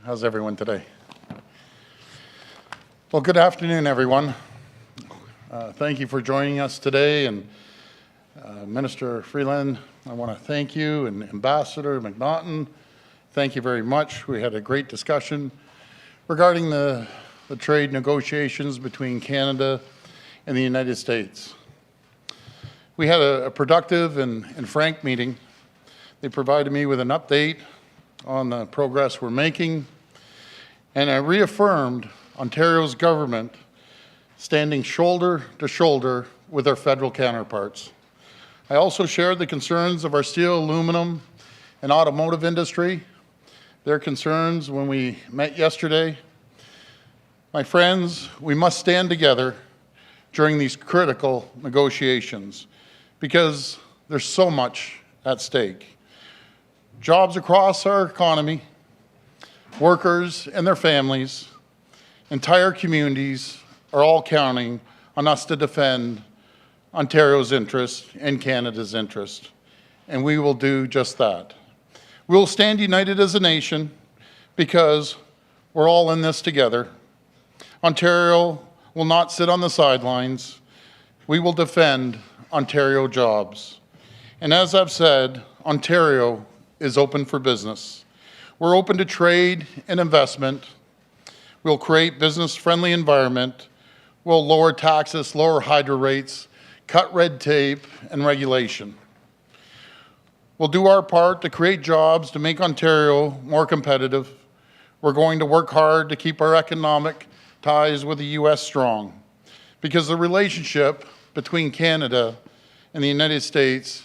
How's everyone today? Well, good afternoon, everyone. Thank you for joining us today. And Minister Freeland, I want to thank you, and Ambassador McNaughton, thank you very much. We had a great discussion regarding the trade negotiations between Canada and the United States. We had a productive and frank meeting. They provided me with an update on the progress we're making, and I reaffirmed Ontario's government standing shoulder to shoulder with our federal counterparts. I also shared the concerns of our steel, aluminum, and automotive industry, their concerns when we met yesterday. My friends, we must stand together during these critical negotiations because there's so much at stake. Jobs across our economy, workers and their families, entire communities are all counting on us to defend Ontario's interest and Canada's interest, and we will do just that. We will stand united as a nation because we're all in this together. Ontario will not sit on the sidelines. We will defend Ontario jobs. And as I've said, Ontario is open for business. We're open to trade and investment. We'll create business-friendly environment. We'll lower taxes, lower hydro rates, cut red tape and regulation. We'll do our part to create jobs to make Ontario more competitive. We're going to work hard to keep our economic ties with the U.S. strong, because the relationship between Canada and the United States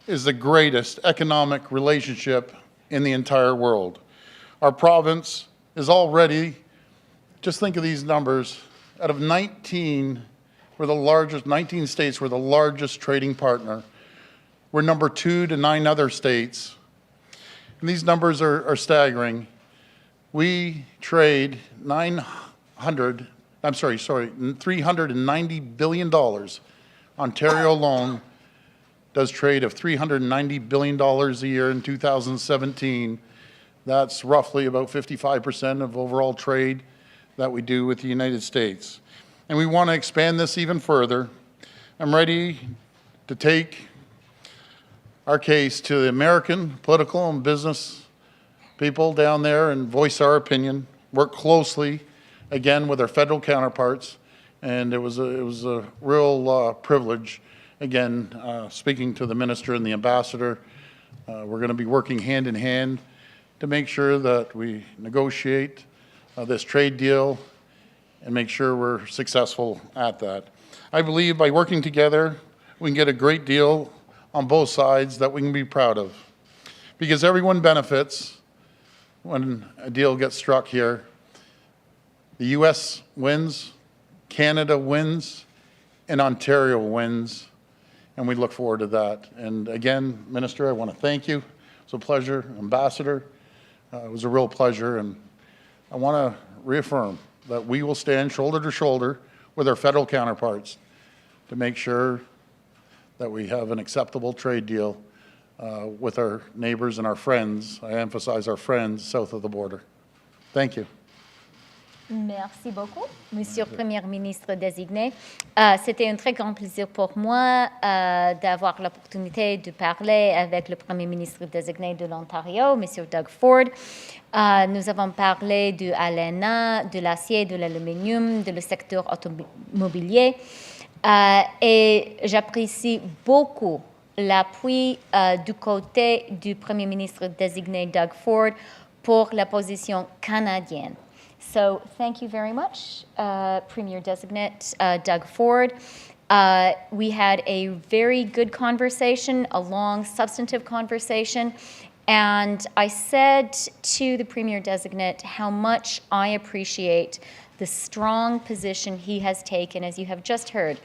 is the greatest economic relationship in the entire world. Our province is already, just think of these numbers, out of 19, we're the largest, 19 states, we're the largest trading partner. We're number 2 to 9 other states. And these numbers are staggering. We trade $390 billion. Ontario alone does trade of $390 billion a year in 2017. That's roughly about 55% of overall trade that we do with the United States. And we want to expand this even further. I'm ready to take our case to the American political and business people down there and voice our opinion, work closely, again, with our federal counterparts. And it was a real privilege, again, speaking to the minister and the ambassador. We're going to be working hand in hand to make sure that we negotiate this trade deal and make sure we're successful at that. I believe by working together, we can get a great deal on both sides that we can be proud of, because everyone benefits when a deal gets struck here. The U.S. wins, Canada wins, and Ontario wins, and we look forward to that. And again, Minister, I want to thank you. It's a pleasure. Ambassador, it was a real pleasure, and I want to reaffirm that we will stand shoulder to shoulder with our federal counterparts to make sure that we have an acceptable trade deal with our neighbors and our friends. I emphasize our friends south of the border. Thank you. Merci beaucoup, Monsieur le Premier ministre désigné. C'était un très grand plaisir pour moi d'avoir l'opportunité de parler avec le Premier ministre désigné de l'Ontario, Monsieur Doug Ford. Nous avons parlé de l'ALENA, de l'acier, de l'aluminium, de le secteur automobilier. Et j'apprécie beaucoup l'appui du côté du Premier ministre désigné Doug Ford pour la position canadienne. So thank you very much, Premier-Designate Doug Ford. We had a very good conversation, a long, substantive conversation, and I said to the Premier-Designate how much I appreciate the strong position he has taken, as you have just heard,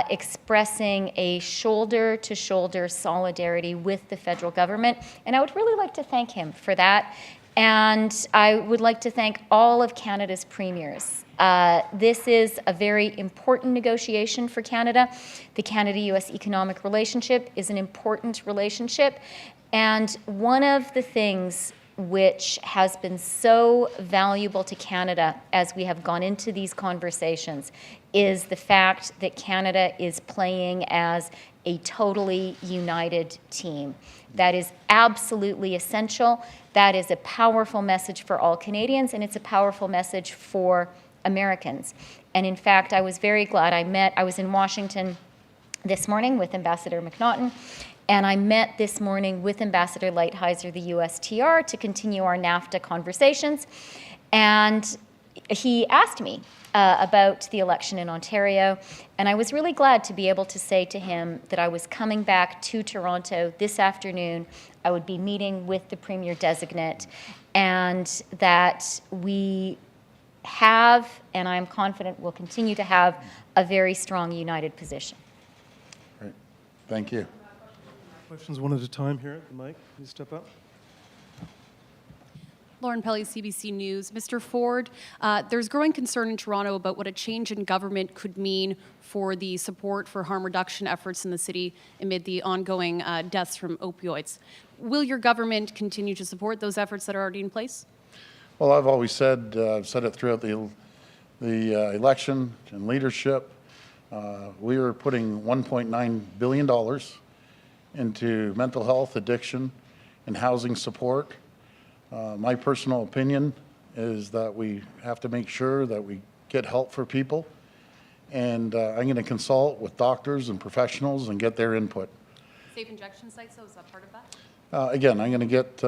expressing a shoulder-to-shoulder solidarity with the federal government, and I would really like to thank him for that. And I would like to thank all of Canada's premiers. This is a very important negotiation for Canada. The Canada-US economic relationship is an important relationship. And one of the things which has been so valuable to Canada as we have gone into these conversations, is the fact that Canada is playing as a totally united team. That is absolutely essential. That is a powerful message for all Canadians, and it's a powerful message for Americans. And in fact, I was very glad I was in Washington this morning with Ambassador McNaughton, and I met this morning with Ambassador Lighthizer, the USTR, to continue our NAFTA conversations. And he asked me about the election in Ontario, and I was really glad to be able to say to him that I was coming back to Toronto this afternoon. I would be meeting with the Premier-Designate, and that we have, and I'm confident will continue to have, a very strong united position. Great. Thank you. Questions one at a time here at the mic. Please step up. Lauren Pelly, CBC News. Mr. Ford, there's growing concern in Toronto about what a change in government could mean for the support for harm reduction efforts in the city amid the ongoing deaths from opioids. Will your government continue to support those efforts that are already in place? Well, I've always said, I've said it throughout the election and leadership, we are putting $1.9 billion into mental health, addiction, and housing support. My personal opinion is that we have to make sure that we get help for people, and I'm going to consult with doctors and professionals and get their input. Safe injection sites, though, is that part of that? Again, I'm going to get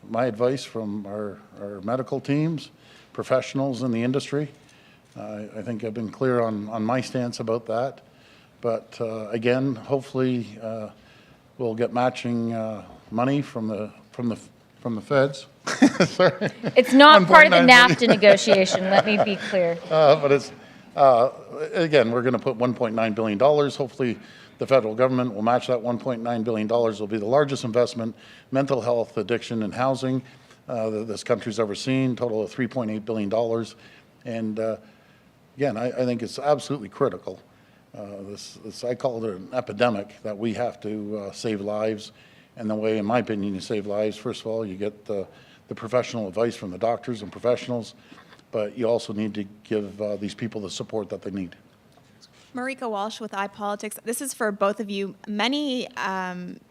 my advice from our medical teams, professionals in the industry. I think I've been clear on my stance about that. But again, hopefully we'll get matching money from the feds. Sorry. It's not part of the NAFTA negotiation, let me be clear. But it's, again, we're going to put $1.9 billion. Hopefully the federal government will match that $1.9 billion. It'll be the largest investment, mental health, addiction, and housing that this country's ever seen, total of $3.8 billion. And again, I think it's absolutely critical. I call it an epidemic that we have to save lives. And the way, in my opinion, you save lives, first of all, you get the professional advice from the doctors and professionals, but you also need to give these people the support that they need. Marika Walsh with iPolitics. This is for both of you. Many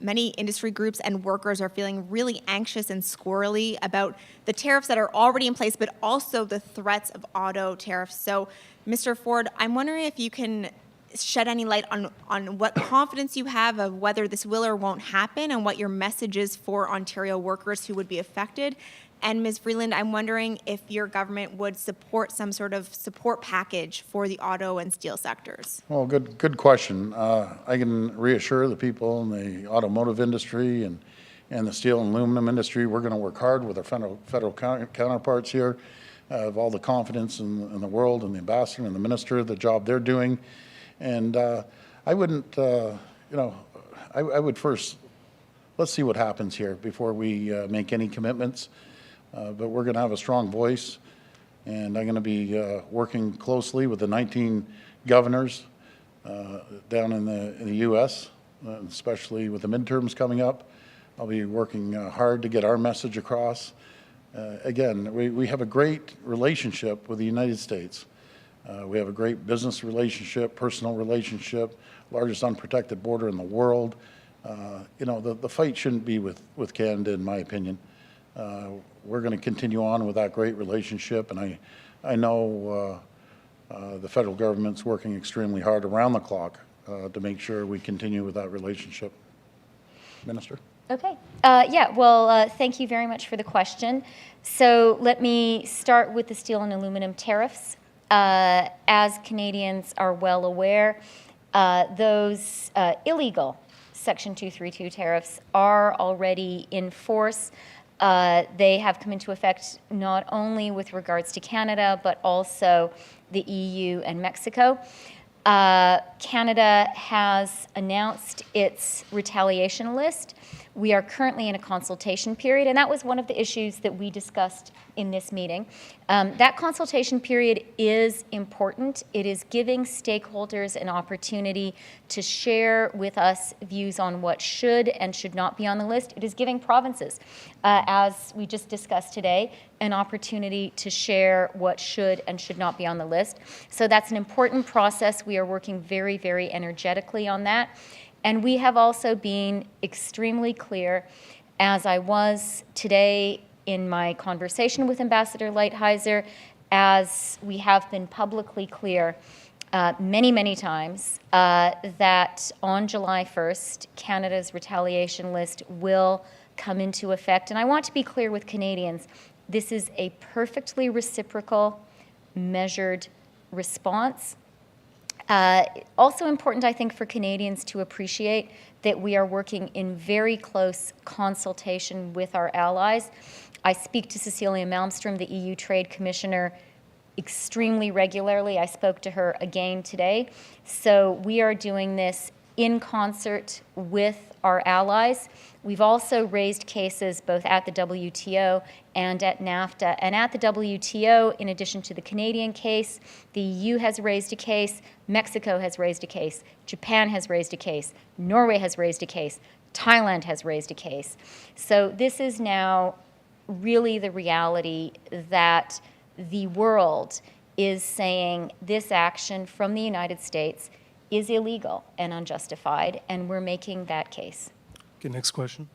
industry groups and workers are feeling really anxious and squirrely about the tariffs that are already in place, but also the threats of auto tariffs. So, Mr. Ford, I'm wondering if you can shed any light on what confidence you have of whether this will or won't happen and what your message is for Ontario workers who would be affected. And Ms. Freeland, I'm wondering if your government would support some sort of support package for the auto and steel sectors. Well, good question. I can reassure the people in the automotive industry and the steel and aluminum industry, we're going to work hard with our federal counterparts here. I have all the confidence in the world and the ambassador and the minister, the job they're doing. And I wouldn't, I would first, let's see what happens here before we make any commitments. But we're going to have a strong voice, and I'm going to be working closely with the 19 governors down in the U.S., especially with the midterms coming up. I'll be working hard to get our message across. Again, we have a great relationship with the United States. We have a great business relationship, personal relationship, largest unprotected border in the world. The fight shouldn't be with Canada, in my opinion. We're going to continue on with that great relationship, and I know the federal government's working extremely hard around the clock to make sure we continue with that relationship. Minister? Okay. Thank you very much for the question. So let me start with the steel and aluminum tariffs. As Canadians are well aware, those illegal Section 232 tariffs are already in force. They have come into effect not only with regards to Canada, but also the EU and Mexico. Canada has announced its retaliation list, We are currently in a consultation period, and that was one of the issues that we discussed in this meeting. That consultation period is important. It is giving stakeholders an opportunity to share with us views on what should and should not be on the list. It is giving provinces, as we just discussed today, an opportunity to share what should and should not be on the list. So that's an important process. We are working very, very energetically on that. And we have also been extremely clear, as I was today in my conversation with Ambassador Lighthizer, as we have been publicly clear many, many times, that on July 1st, Canada's retaliation list will come into effect. And I want to be clear with Canadians, this is a perfectly reciprocal, measured response. Also important, I think, for Canadians to appreciate that we are working in very close consultation with our allies. I speak to Cecilia Malmström, the EU Trade Commissioner, extremely regularly. I spoke to her again today. So we are doing this in concert with our allies. We've also raised cases both at the WTO and at NAFTA. And at the WTO, in addition to the Canadian case, the EU has raised a case, Mexico has raised a case, Japan has raised a case, Norway has raised a case, Thailand has raised a case. So this is now really the reality that the world is saying this action from the United States is illegal and unjustified, and we're making that case. Okay, next question.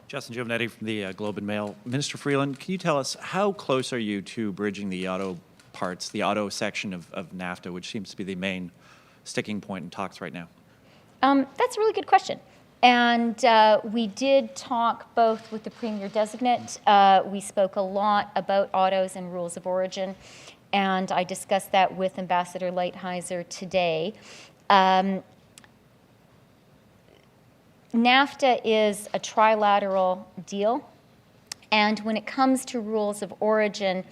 Justin Giovanetti from the Globe and Mail. Minister Freeland, can you tell us how close are you to bridging the auto parts, the auto section of NAFTA, which seems to be the main sticking point in talks right now? That's a really good question. And we did talk both with the Premier-Designate. We spoke a lot about autos and rules of origin, and I discussed that with Ambassador Lighthizer today. NAFTA is a trilateral deal, and when it comes to rules of origin,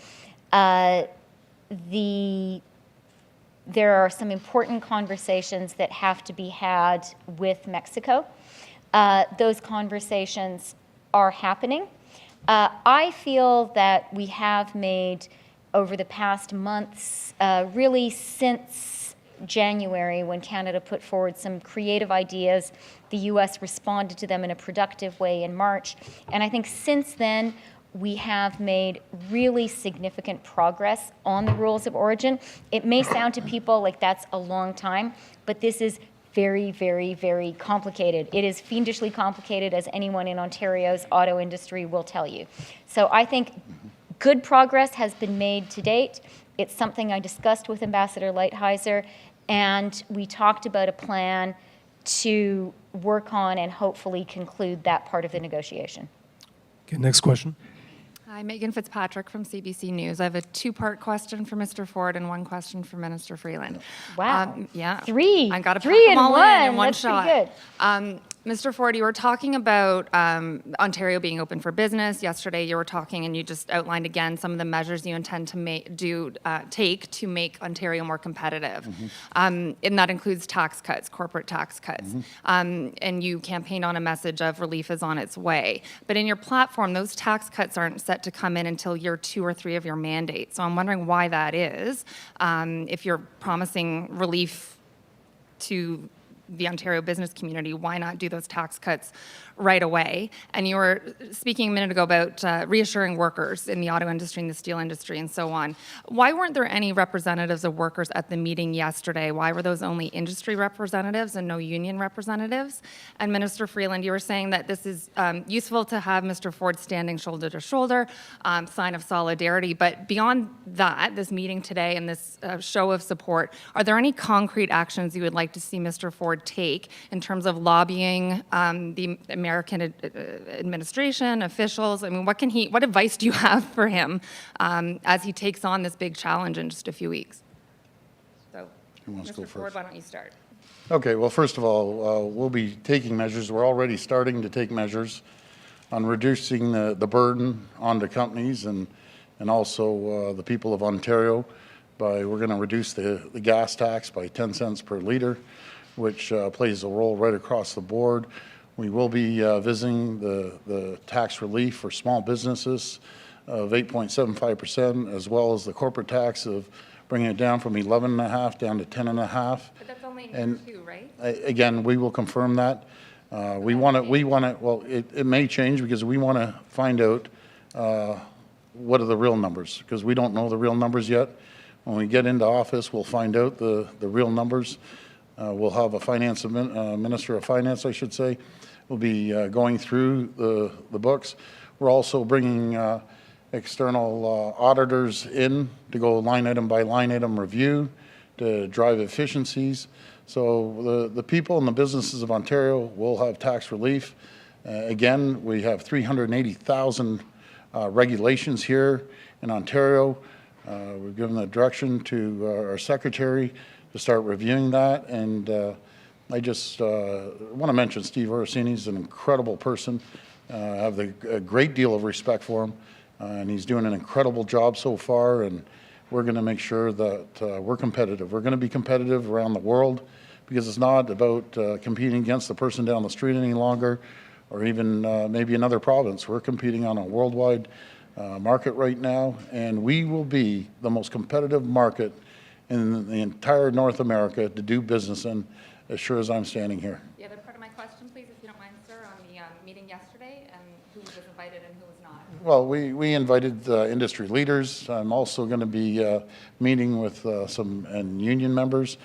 there are some important conversations that have to be had with Mexico. Those conversations are happening. I feel that we have made, over the past months, really since January, when Canada put forward some creative ideas, the U.S. responded to them in a productive way in March. And I think since then, we have made really significant progress on the rules of origin. It may sound to people like that's a long time, but this is very, very, very complicated. It is fiendishly complicated, as anyone in Ontario's auto industry will tell you. So I think good progress has been made to date. It's something I discussed with Ambassador Lighthizer, and we talked about a plan to work on and hopefully conclude that part of the negotiation. Okay, next question. Hi, Megan Fitzpatrick from CBC News. I have a two-part question for Mr. Ford and one question for Minister Freeland. Wow. Yeah. Three. I got to Three pack them in all one. in one That's shot. pretty good. Mr. Ford, you were talking about Ontario being open for business. Yesterday, you were talking, and you just outlined again some of the measures you intend to take to make Ontario more competitive, and that includes tax cuts, corporate tax cuts. And you campaigned on a message of relief is on its way. But in your platform, those tax cuts aren't set to come in until year 2 or 3 of your mandate. So I'm wondering why that is. If you're promising relief to the Ontario business community, why not do those tax cuts right away? And you were speaking a minute ago about reassuring workers in the auto industry and the steel industry and so on. Why weren't there any representatives of workers at the meeting yesterday? Why were those only industry representatives and no union representatives? And Minister Freeland, you were saying that this is useful to have Mr. Ford standing shoulder to shoulder, sign of solidarity. But beyond that, this meeting today and this show of support, are there any concrete actions you would like to see Mr. Ford take in terms of lobbying the American administration, officials? I mean, what advice do you have for him as he takes on this big challenge in just a few weeks? So, Who wants to go Mr. Ford, first? why don't you start? Okay, well, first of all, we'll be taking measures. We're already starting to take measures on reducing the burden onto companies and also the people of Ontario. We're going to reduce the gas tax by 10 cents per liter, which plays a role right across the board. We will be visiting the tax relief for small businesses of 8.75%, as well as the corporate tax of bringing it down from 11.5 down to 10.5. But that's only in And year two, right? Again, we will confirm that. We want to, well, it may change because we want to find out what are the real numbers, because we don't know the real numbers yet. When we get into office, we'll find out the real numbers. We'll have a Minister of Finance, I should say. We'll be going through the books. We're also bringing external auditors in to go line item by line item review to drive efficiencies. So the people and the businesses of Ontario will have tax relief. Again, we have 380,000 regulations here in Ontario. We've given the direction to our secretary to start reviewing that. And I just want to mention Steve Orsini is an incredible person. I have a great deal of respect for him, and he's doing an incredible job so far. And we're going to make sure that we're competitive. We're going to be competitive around the world, because it's not about competing against the person down the street any longer, or even maybe another province. We're competing on a worldwide market right now, and we will be the most competitive market in the entire North America to do business in, as sure as I'm standing here. The other part of my question, please, if you don't mind, sir, on the meeting yesterday and who was invited and who was not. Well, we invited industry leaders. I'm also going to be meeting with some union members.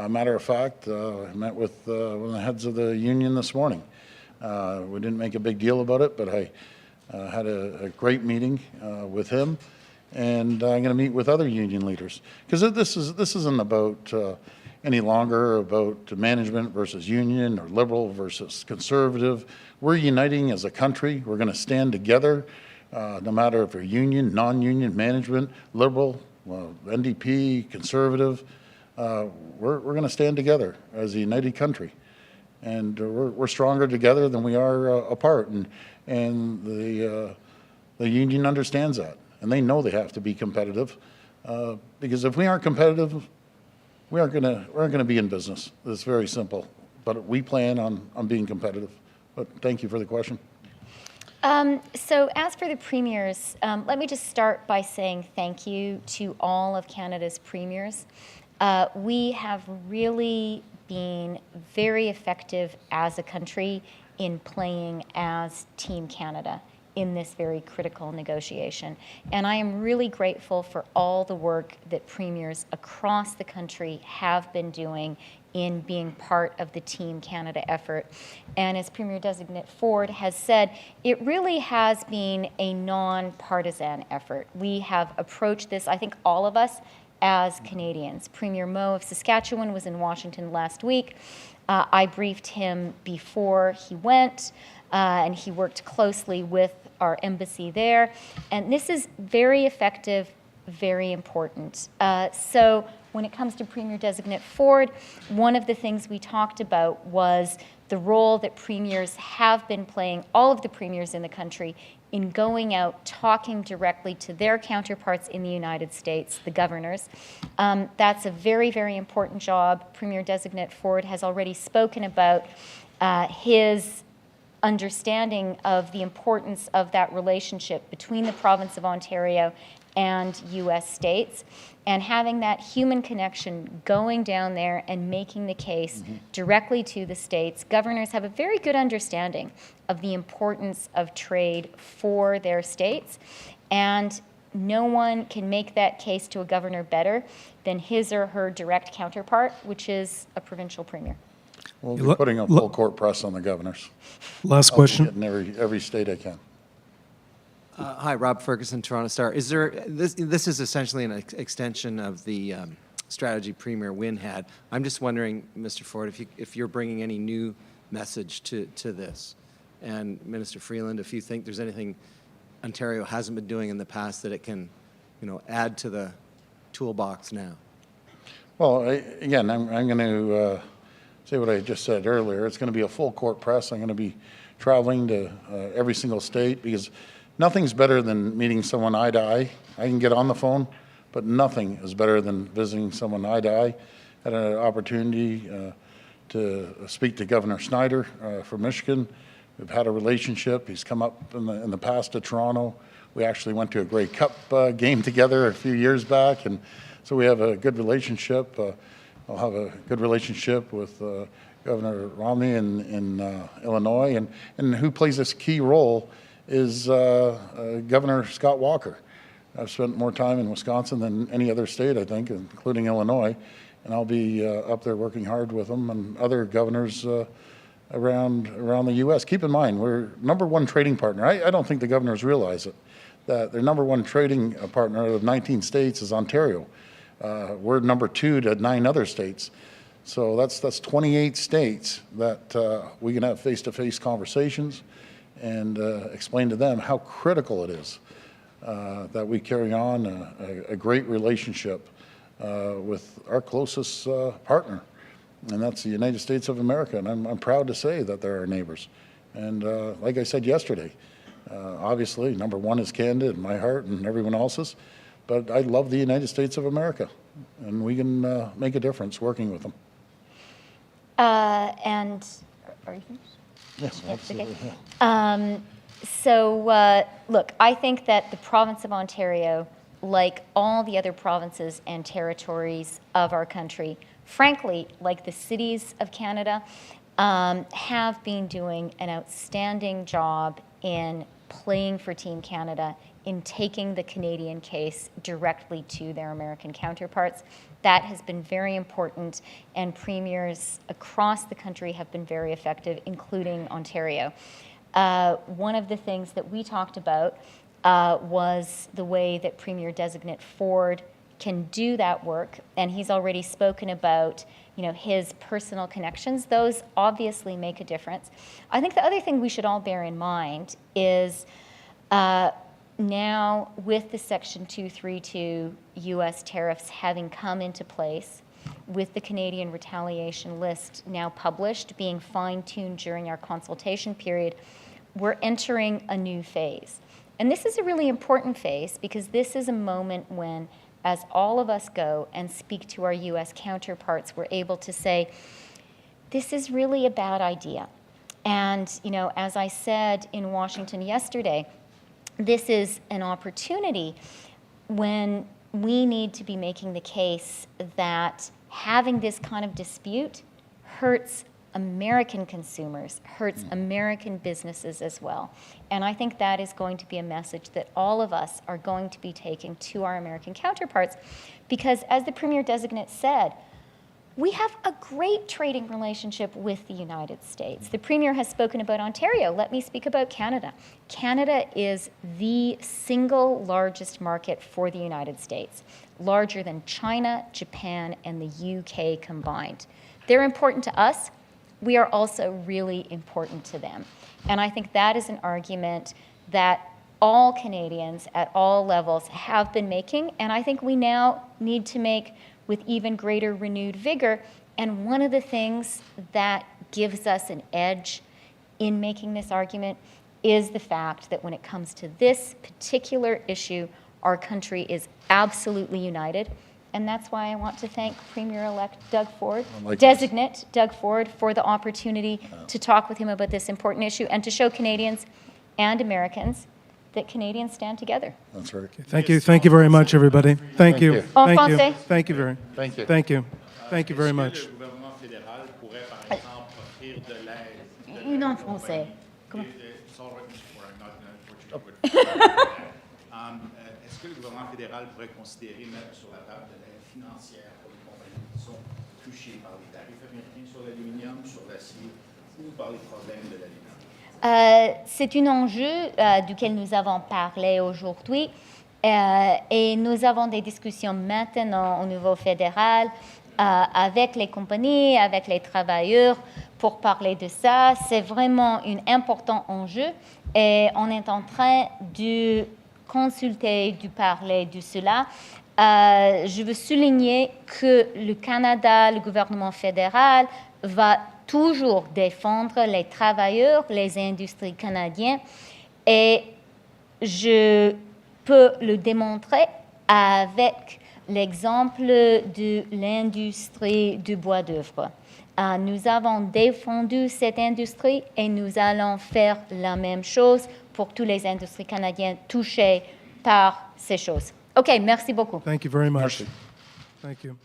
Matter of fact, I met with one of the heads of the union this morning. We didn't make a big deal about it, but I had a great meeting with him, and I'm going to meet with other union leaders, because this isn't about any longer about management versus union or liberal versus conservative. We're uniting as a country. We're going to stand together, no matter if you're union, non-union, management, liberal, NDP, conservative. We're going to stand together as a united country, and we're stronger together than we are apart. And the union understands that, and they know they have to be competitive, because if we aren't competitive, we aren't going to be in business. It's very simple. But we plan on being competitive. But thank you for the question. So as for the premiers, let me just start by saying thank you to all of Canada's premiers. We have really been very effective as a country in playing as Team Canada in this very critical negotiation. And I am really grateful for all the work that premiers across the country have been doing in being part of the Team Canada effort. And as Premier-Designate Ford has said, it really has been a non-partisan effort. We have approached this, I think all of us, as Canadians. Premier Moe of Saskatchewan was in Washington last week. I briefed him before he went, and he worked closely with our embassy there. And this is very effective, very important. So when it comes to Premier-Designate Ford, one of the things we talked about was the role that premiers have been playing, all of the premiers in the country, in going out, talking directly to their counterparts in the United States, the governors. That's a very, very important job. Premier-Designate Ford has already spoken about his understanding of the importance of that relationship between the province of Ontario and U.S. states, and having that human connection, going down there and making the case directly to the states. Governors have a very good understanding of the importance of trade for their states, and no one can make that case to a governor better than his or her direct counterpart, which is a provincial premier. We'll be putting a full court press on the governors. Last I'll be question. getting every state I can. Hi, Rob Ferguson, Toronto Star. Is there this is essentially an extension of the strategy Premier Wynne had. I'm just wondering, Mr. Ford, if you're bringing any new message to this, and Minister Freeland, if you think there's anything Ontario hasn't been doing in the past that it can, add to the toolbox now. Well, again, I'm going to say what I just said earlier. It's going to be a full court press. I'm going to be traveling to every single state, because nothing's better than meeting someone eye to eye. I can get on the phone, but nothing is better than visiting someone eye to eye. I had an opportunity to speak to Governor Snyder from Michigan. We've had a relationship. He's come up in the past to Toronto. We actually went to a Grey Cup game together a few years back, and so we have a good relationship. I'll have a good relationship with Governor Romney in Illinois, and who plays this key role is Governor Scott Walker. I've spent more time in Wisconsin than any other state, I think, including Illinois, and I'll be up there working hard with him and other governors around the U.S. Keep in mind, we're #1 trading partner. I don't think the governors realize it, that their #1 trading partner out of 19 states is Ontario. We're #2 to 9 other states. So that's 28 states that we can have face-to-face conversations and explain to them how critical it is that we carry on a great relationship with our closest partner, and that's the United States of America. And I'm proud to say that they're our neighbors. And like I said yesterday, obviously, #1 is Canada in my heart and everyone else's, but I love the United States of America, and we can make a difference working with them. And are you finished? Yes, absolutely. Okay. Look, I think that the province of Ontario, like all the other provinces and territories of our country, frankly, like the cities of Canada, have been doing an outstanding job in playing for Team Canada, in taking the Canadian case directly to their American counterparts. That has been very important, and premiers across the country have been very effective, including Ontario. One of the things that we talked about was the way that Premier-Designate Ford can do that work, and he's already spoken about his personal connections. Those obviously make a difference. I think the other thing we should all bear in mind is now with the Section 232 U.S. tariffs having come into place, with the Canadian retaliation list now published, being fine-tuned during our consultation period, we're entering a new phase. And this is a really important phase because this is a moment when, as all of us go and speak to our U.S. counterparts, we're able to say, this is really a bad idea. And, as I said in Washington yesterday, this is an opportunity when we need to be making the case that having this kind of dispute hurts American consumers, hurts American businesses as well. And I think that is going to be a message that all of us are going to be taking to our American counterparts, because as the Premier-Designate said, we have a great trading relationship with the United States. The Premier has spoken about Ontario. Let me speak about Canada. Canada is the single largest market for the United States, larger than China, Japan, and the UK combined. They're important to us. We are also really important to them. And I think that is an argument that all Canadians at all levels have been making, and I think we now need to make with even greater renewed vigor. And one of the things that gives us an edge in making this argument is the fact that when it comes to this particular issue, our country is absolutely united. And that's why I want to thank Premier-elect Doug Ford, Designate Doug Ford, for the opportunity to talk with him about this important issue and to show Canadians and Americans that Canadians stand together. That's right. Thank you. Thank you very much, everybody. Thank you. you. En Thank you. français. Thank you very. Thank you. Thank you. Thank you very much. Le gouvernement fédéral pourrait, par exemple, offrir de l'aide. Une en français. Comment? Sorry for I'm not Portuguese. Est-ce que le gouvernement fédéral pourrait considérer mettre sur la table de l'aide financière pour les compagnies qui sont touchées par les tarifs américains sur l'aluminium, sur l'acier ou par les problèmes de l'aluminium? C'est un enjeu duquel nous avons parlé aujourd'hui et nous avons des discussions maintenant au niveau fédéral avec les compagnies, avec les travailleurs pour parler de ça. C'est vraiment un important enjeu et on est en train de consulter, de parler de cela. Je veux souligner que le Canada, le gouvernement fédéral, va toujours défendre les travailleurs, les industries canadiennes, et je peux le démontrer avec l'exemple de l'industrie du bois d'œuvre. Nous avons défendu cette industrie et nous allons faire la même chose pour toutes les industries canadiennes touchées par ces choses. OK, merci beaucoup. Thank you very much. Merci. Thank you.